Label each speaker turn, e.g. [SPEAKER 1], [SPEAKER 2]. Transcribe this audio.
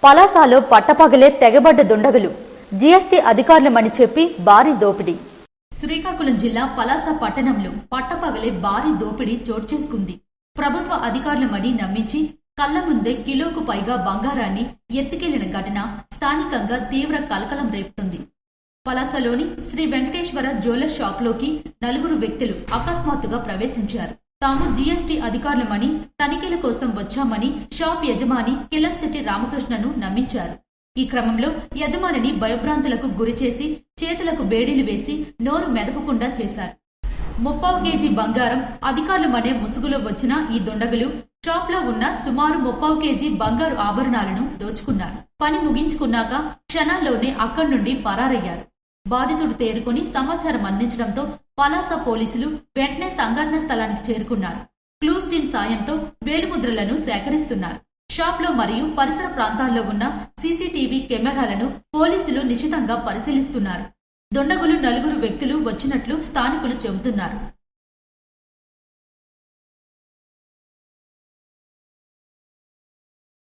[SPEAKER 1] పలాసలో పట్టపగలే తెగబడ్డ దుండగులు జీఎస్టీ అధికారులమని చెప్పి భారీ దోపిడీ. శ్రీకాకుళం జిల్లా పలాస పట్టణంలో పట్టపగలే భారీ దోపిడీ చోటు చేసుకుంది. ప్రభుత్వ అధికారులమని నమ్మించి కళ్ల ముందే కిలోకు పైగా బంగారాన్ని ఎత్తుకెళ్లిన ఘటన స్థానికంగా తీవ్ర కలకలం రేపుతుంది. పలాసలోని శ్రీ వెంకటేశ్వర జ్యువెలర్స్ షాప్లోకి 4 వ్యక్తులు అకస్మాత్తుగా ప్రవేశించారు. తాము జీఎస్టీ అధికారులమని తనిఖీల కోసం వచ్చామని షాప్ యజమాని కిలంశెట్టి రామకృష్ణను నమ్మించారు. ఈ క్రమంలో యజమానిని భయభ్రాంతులకు గురిచేసి చేతులకు బేడీలు వేసి నోరు మెదపకుండా చేశారు. 30 కేజీ బంగారం అధికారులమనే ముసుగులో వచ్చిన ఈ దుండగులు షాప్లో ఉన్న సుమారు 30 కేజీ బంగారు ఆభరణాలను దోచుకున్నారు. పని ముగించుకున్నాక క్షణాల్లోనే అక్కడి నుండి పరారయ్యారు. బాధితుడు తేరుకొని సమాచారం అందించడంతో పలాస పోలీసులు వెంటనే సంఘటన స్థలానికి చేరుకున్నారు. క్లూస్ టీం సాయంతో వేలిముద్రలను సేకరిస్తున్నారు. షాప్లో మరియు పరిసర ప్రాంతాల్లో ఉన్న సీసీటీవీ కెమెరాలను పోలీసులు నిశితంగా పరిశీలిస్తున్నారు. దుండగులు 4 వ్యక్తులు వచ్చినట్లు స్థానికులు చెబుతున్నారు.